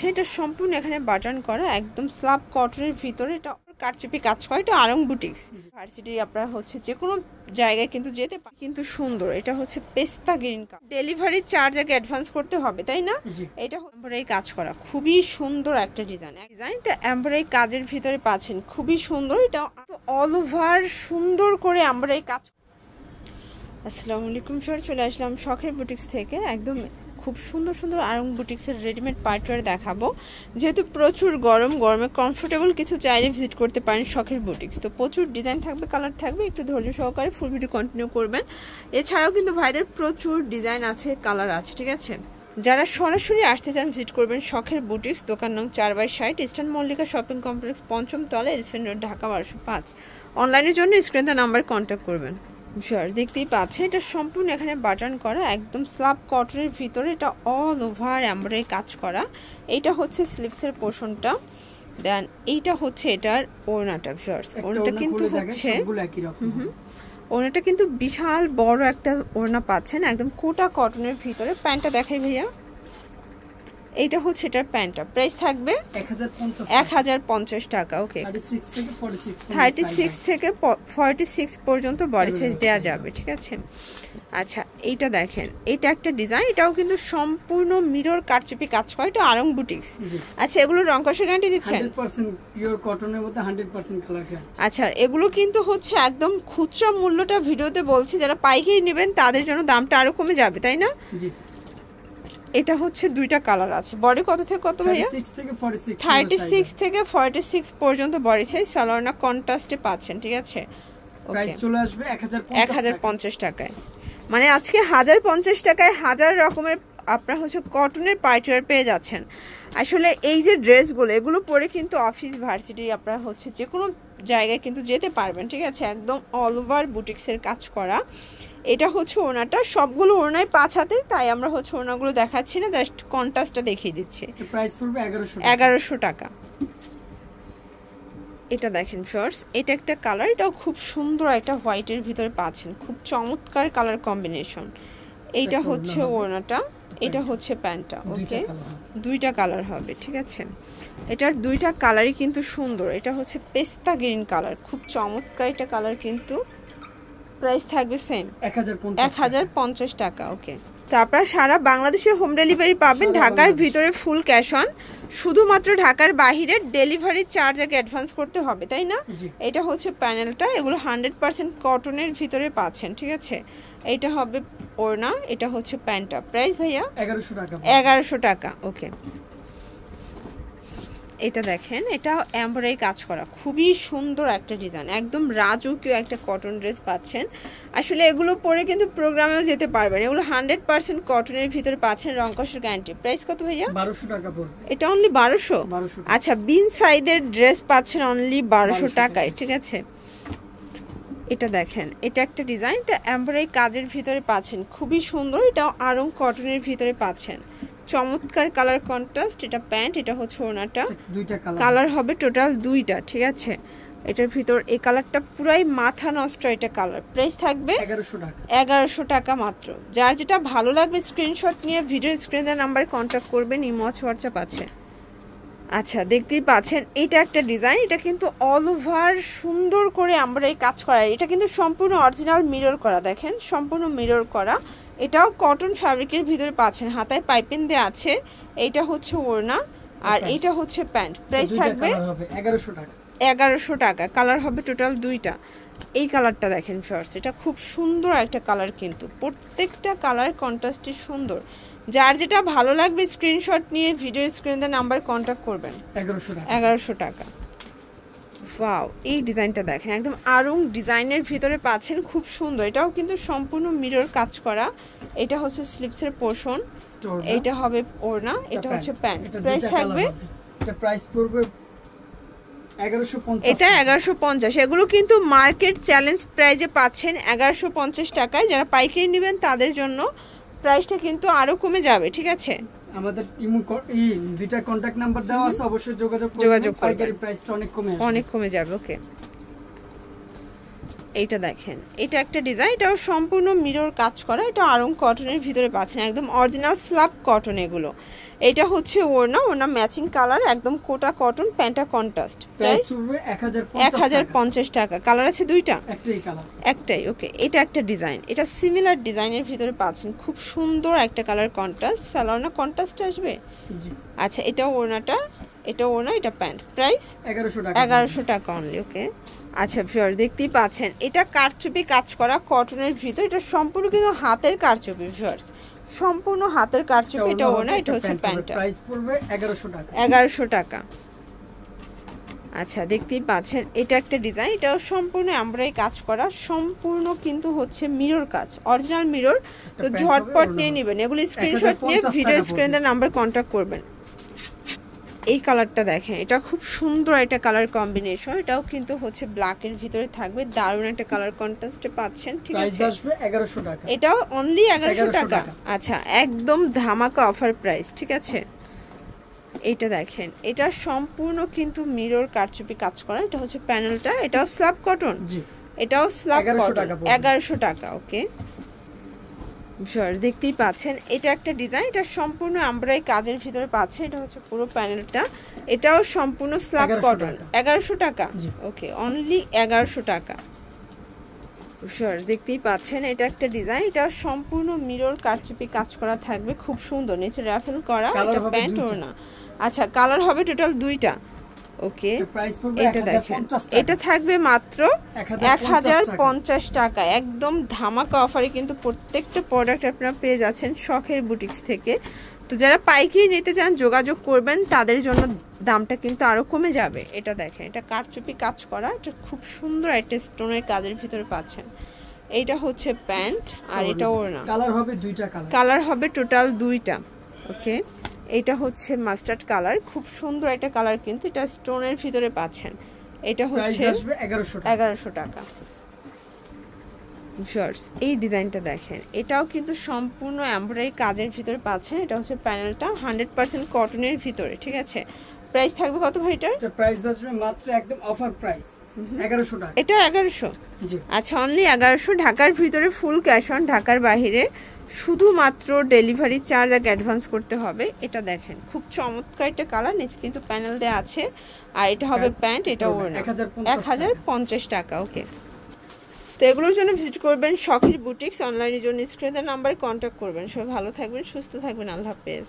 পাচ্ছেন এটা সম্পূর্ণ এখানে বাটন করা, একদম স্ল্যাব কটনের ভিতরে এটা কারচুপি কাজ করে। এটা আরং বুটিক্স ভার্সিটি, আপনারা হচ্ছে যে কোনো জায়গায় কিন্তু যেতে পারেন, কিন্তু সুন্দর। এটা হচ্ছে পেস্তা গ্রিন কালার। ডেলিভারি চার্জ আগে অ্যাডভান্স করতে হবে, তাই না? এটা এমব্রয়ডারি কাজ করা, খুবই সুন্দর একটা ডিজাইন। ডিজাইনটা এমব্রয়ডারি কাজের ভিতরে পাচ্ছেন, খুবই সুন্দর। এটা অল ওভার সুন্দর করে এমব্রয়ডারি কাজ। আসসালামু আলাইকুম স্যার, চলে আসলাম শখের বুটিক্স থেকে। একদম খুব সুন্দর সুন্দর আরং বুটিক্সের রেডিমেড পার্টওয়্যার দেখাবো। যেহেতু প্রচুর গরমে কমফোর্টেবল কিছু চাইলে ভিজিট করতে পারেন শখের বুটিক্স। তো প্রচুর ডিজাইন থাকবে, কালার থাকবে, একটু ধৈর্য সহকারে ফুল ভিডিও কন্টিনিউ করবেন। এছাড়াও কিন্তু ভাইদের প্রচুর ডিজাইন আছে, কালার আছে, ঠিক আছে? যারা সরাসরি আসতে চান ভিজিট করবেন শখের বুটিক্স, দোকান নং 4/60, ইস্টার্ন মল্লিকা শপিং কমপ্লেক্স, পঞ্চম তলা, এলিফ্যান্ট রোড, ঢাকা 1205। অনলাইনের জন্য স্ক্রিনে নাম্বার কন্ট্যাক্ট করবেন। শিওর, দেখতেই পাচ্ছেন এটা সম্পূর্ণ এখানে বাটন করা, একদম স্ল্যাব কটনের ভিতরে এটা অল ওভার এমব্রয়ডারি কাজ করা। এইটা হচ্ছে স্লিভসের পোর্শনটা, দেন এইটা হচ্ছে এটার ওড়নাটা। শিওর, ওড়নাটা কিন্তু হচ্ছে ওড়নাটা কিন্তু বিশাল বড় একটা ওড়না পাচ্ছেন, একদম কোটা কটনের ভিতরে। প্যান্টটা দেখাই ভাইয়া, এইটা হচ্ছে এটার প্যান্টটা। প্রাইস থাকবে 1050 টাকা। ওকে, 36 থেকে 46 পর্যন্ত বডি সাইজ দেওয়া যাবে, ঠিক আছে? আচ্ছা, এইটা দেখেন, এটা একটা ডিজাইন, এটাও কিন্তু সম্পূর্ণ মিরর কারচুপি কাজ করে। এটা আরং বুটিক্স। আচ্ছা, এগুলো রং কষের গ্যারান্টি দিচ্ছেন? 100% পিওর কটনের মধ্যে 100% কালার গ্যারান্টি। আচ্ছা, এগুলো কিন্তু হচ্ছে একদম খুচরা মূল্যটা ভিডিওতে বলছি, যারা পাইকারি নেবেন তাদের জন্য দামটা আরো কমে যাবে, তাই না? জি। এটা হচ্ছে দুইটা কালার আছে। বডি কত থেকে কত ভাইয়া? 36 থেকে 46 পর্যন্ত বডি সাইজ। সালোয়ারনা কন্ট্রাস্টে পাচ্ছেন, ঠিক আছে? প্রাইস চলে আসবে 1050 টাকায়। মানে আজকে 1050 টাকায় 1000 রকমের আপনার হচ্ছে কটনের পার্টিওয়ার পেয়ে যাচ্ছেন। আসলে এই যে ড্রেসগুলো, এগুলো পরে কিন্তু অফিস ভার্সিটি আপনারা হচ্ছে যে কোনো জায়গায় কিন্তু যেতে পারবেন, ঠিক আছে? একদম অল ওভার বুটিক্সের কাজ করা। এটা হচ্ছে ওড়নাটা, সবগুলো ওড়নায় 5 হাতের, তাই আমরা হচ্ছে ওড়নাগুলো দেখাচ্ছি না, জাস্ট কন্ট্রাস্টটা দেখিয়ে দিচ্ছি। প্রাইস পড়বে 1100 টাকা। এটা দেখেন শর্টস, এটা একটা কালার, এটাও খুব সুন্দর একটা হোয়াইটের ভিতরে পাচ্ছেন, খুব চমৎকার কালার কম্বিনেশন। এইটা হচ্ছে ওড়নাটা, এটা হচ্ছে প্যান্টটা। ওকে, দুইটা কালার হবে, ঠিক আছে? এটার দুইটা কালারই কিন্তু সুন্দর। এটা হচ্ছে পেস্তা গ্রিন কালার, খুব চমৎকার এটা কালার কিন্তু। প্রাইস থাকবে সেম 1050 টাকা। ওকে, তো আপনারা সারা বাংলাদেশে হোম ডেলিভারি পাবেন। ঢাকার ভিতরে ফুল ক্যাশ অন, শুধুমাত্র ঢাকার বাহিরে ডেলিভারি চার্জ আগে অ্যাডভান্স করতে হবে, তাই না? এটা হচ্ছে প্যানেলটা, এগুলো 100% কটনের ভিতরে পাচ্ছেন, ঠিক আছে? এইটা হবে ওড়না, এটা হচ্ছে প্যান্টটা। প্রাইস ভাইয়া 1100 টাকা। ওকে, এটা দেখেন, এটা এমব্রয়ডারি কাজ করা, খুবই সুন্দর একটা ডিজাইন, একদম রাজকীয় একটা কটন ড্রেস পাচ্ছেন। আসলে এগুলো পরে কিন্তু প্রোগ্রামেও যেতে পারবেন। এগুলো 100% কটনের ভিতরে পাচ্ছেন, রং কষের গ্যারান্টি। প্রাইস কত ভাইয়া? 1200 টাকা পড়বে। এটা অনলি 1200? আচ্ছা, বিন সাইজের ড্রেস পাচ্ছেন অনলি 1200 টাকায়, ঠিক আছে? এটা দেখেন, এটা একটা ডিজাইন, এটা এমব্রয়ডারি কাজের ভিতরে পাচ্ছেন, খুবই সুন্দর। এটা আরং কটনের ভিতরে পাচ্ছেন, চমৎকার কালার কন্ট্রাস্ট। এটা প্যান্ট, এটা হচ্ছে ওড়নাটা। দুইটা কালার হবে, টোটাল দুইটা, ঠিক আছে? এটার ভিতর এই কালারটা পুরাই মাথা নষ্ট এটা কালার। প্রাইস থাকবে 1100 টাকা মাত্র। যার যেটা ভালো লাগবে স্ক্রিনশট নিয়ে ভিডিও স্ক্রিনের নাম্বারে কন্ট্যাক্ট করবেন, ইমো হোয়াটসঅ্যাপ আছে। আচ্ছা, দেখতেই পাচ্ছেন, এটা একটা ডিজাইন, এটা কিন্তু অল ওভার সুন্দর করে আমরা এই কাজ করা। এটা কিন্তু সম্পূর্ণ অরিজিনাল মিরর করা, দেখেন সম্পূর্ণ মিরর করা। এটাও কটন ফ্যাব্রিকের ভিতরে পাচ্ছেন, হাতায় পাইপিং দেওয়া আছে। এইটা হচ্ছে ওড়না, আর এইটা হচ্ছে প্যান্ট। প্রাইস থাকবে 1100 টাকা। কালার হবে টোটাল দুইটা। এই কালারটা দেখেন ফার্স্ট, এটা খুব সুন্দর একটা কালার কিন্তু, প্রত্যেকটা কালার কন্ট্রাস্টে সুন্দর। যার যেটা ভালো লাগবে স্ক্রিনশট নিয়ে ভিডিও স্ক্রিনে নাম্বার কন্ট্যাক্ট করবেন। 1100 টাকা। ওয়াও, এই ডিজাইনটা দেখেন, একদম আরং ডিজাইনের ভিতরে পাচ্ছেন, খুব সুন্দর। এটাও কিন্তু সম্পূর্ণ মিরর কাজ করা। এটা হচ্ছে স্লিভসের পোর্শন, এইটা হবে ওড়না, এটা হচ্ছে প্যান্ট। প্রাইস থাকবে, এটা প্রাইস পড়বে 1150। এটা 1150। এগুলো কিন্তু মার্কেট চ্যালেঞ্জ প্রাইজে পাচ্ছেন 1150 টাকায়। যারা পাইকারি নেবেন তাদের জন্য প্রাইসটা কিন্তু আরো কমে যাবে, ঠিক আছে? আমাদের দুইটা কন্টাক্ট নাম্বার দেওয়া আছে, অবশ্যই যোগাযোগ করবেন। পাইকারি প্রাইসটা অনেক কমে যাবে। ওকে, এইটা দেখেন, এটা একটা ডিজাইন, এটাও সম্পূর্ণ মিরর কাজ করা, এটা আরং কটনের ভিতরে পাচ্ছেন, একদম অরিজিনাল স্ল্যাব কটন এগুলো। এটা হচ্ছে ওড়না ম্যাচিং কালার, একদম কোটা কটন, প্যান্টটা কন্ট্রাস্ট। প্রাইস 1050 টাকা। কালার আছে দুইটা, একটাই। ওকে, এটা একটা ডিজাইন, এটা সিমিলার ডিজাইনের ভিতরে পাচ্ছেন, খুব সুন্দর একটা কালার কন্ট্রাস্ট, সালোয়ার না কন্ট্রাস্ট আসবে। জি আচ্ছা, এটা ওড়নাটা, এটা ওড়না, এটা প্যান্ট, প্রাইস 1100 টাকা অনলি। ওকে, আচ্ছা ভিউয়ার দেখতেই পাচ্ছেন, এটা কারচুপি কাজ করা কটনের ভিতর, এটা সম্পূর্ণ কিন্তু হাতের কারচুপি ভিউয়ার্স, সম্পূর্ণ হাতের কারচুপি। এটা ওড়না, এটা হচ্ছে প্যান্টটা, প্রাইস পড়বে 1100 টাকা। আচ্ছা দেখতেই পাচ্ছেন, এটা একটা ডিজাইন, এটাও সম্পূর্ণ এমব্রয়ডারি কাজ করা, সম্পূর্ণ কিন্তু হচ্ছে মিরর কাজ, অরিজিনাল মিরর। তো ঝটপট নিয়ে নেবেন এগুলো, স্ক্রিনশট নিয়ে ভিডিও স্ক্রিনে নাম্বার কন্ট্যাক্ট করবেন। এই কালারটা দেখেন, এটা খুব সুন্দর একটা কালার কম্বিনেশন, এটাও কিন্তু হচ্ছে ব্ল্যাকের ভিতরে থাকবে, দারুণ একটা কালার কন্ট্রাস্টে পাচ্ছেন। ঠিক আছে, প্রাইস আসবে 1100 টাকা, এটাও অনলি 1100 টাকা। আচ্ছা, একদম ধামাকা অফার প্রাইস। ঠিক আছে, এইটা দেখেন, এটা সম্পূর্ণ কিন্তু মিরর কারচুপি কাজ করা, এটা হচ্ছে প্যানেলটা, এটাও স্ল্যাব কটন, এটাও স্ল্যাব কটন, 1100 টাকা। ওকে দেখতেই পাচ্ছেন, এটা একটা ডিজাইন, এটা সম্পূর্ণ এমব্রয়ডারি কাজের ভিতরে পাচ্ছেন, এটা হচ্ছে পুরো প্যানেলটা, এটাও সম্পূর্ণ স্ল্যাব কটন, 1100 টাকা। ওকে, অনলি 1100 টাকা। দেখতেই পাচ্ছেন, এটা একটা ডিজাইন, এটা সম্পূর্ণ মিরর কারচুপি কাজ করা থাকবে, খুব সুন্দর, নিচে রাফেল করা, এটা প্যান্ট ওড়না। আচ্ছা, কালার হবে টোটাল দুইটা। ওকে, এটা দেখেন, এটা থাকবে মাত্র 1050 টাকা, একদম ধামাকা অফারে কিন্তু প্রত্যেকটা প্রোডাক্ট আপনারা পেয়ে যাচ্ছেন শখের বুটিক্স থেকে। তো যারা পাইকারি নিতে চান যোগাযোগ করবেন, তাদের জন্য দামটা কিন্তু আরো কমে যাবে। এটা দেখেন, এটা কারচুপি কাজ করা, এটা খুব সুন্দর একটা স্টোনের কাজের ভিতরে পাচ্ছেন। এইটা হচ্ছে প্যান্ট, আর এটা ওড়না। কালার হবে টোটাল দুইটা। ওকে, এটা হচ্ছে মাস্টার্ড কালার, খুব সুন্দর একটা কালার, কিন্তু এটা স্টোনের ভিতরে পাচ্ছেন। এটা হচ্ছে 1100 টাকা। এই ডিজাইনটা দেখেন, এটাও কিন্তু সম্পূর্ণ এমব্রয়ডারি কাজের ভিতরে পাচ্ছেন, এটা হচ্ছে প্যানেলটা 100% কটনের ভিতরে। ঠিক আছে, প্রাইস থাকবে কত ভাই এটার? প্রাইস আসবে মাত্র একদম অফার প্রাইস 1100 টাকা। এটা 1100? জি। আচ্ছা, অনলি 1100। ঢাকার ভিতরে ফুল ক্যাশ অন, ঢাকার বাইরে শুধুমাত্র ডেলিভারি চার্জ আগে অ্যাডভান্স করতে হবে। এটা দেখেন, খুব চমৎকার একটা কালার, নিচে কিন্তু প্যানেল দেওয়া আছে, আর এটা হবে প্যান্ট, এটা ওড়না, 1050 টাকা। ওকে, তো এগুলোর জন্য ভিজিট করবেন শখের বুটিক্স, অনলাইনের জন্য স্ক্রিনের নাম্বারে কন্ট্যাক্ট করবেন। সবাই ভালো থাকবেন, সুস্থ থাকবেন, আল্লাহ হাফেজ।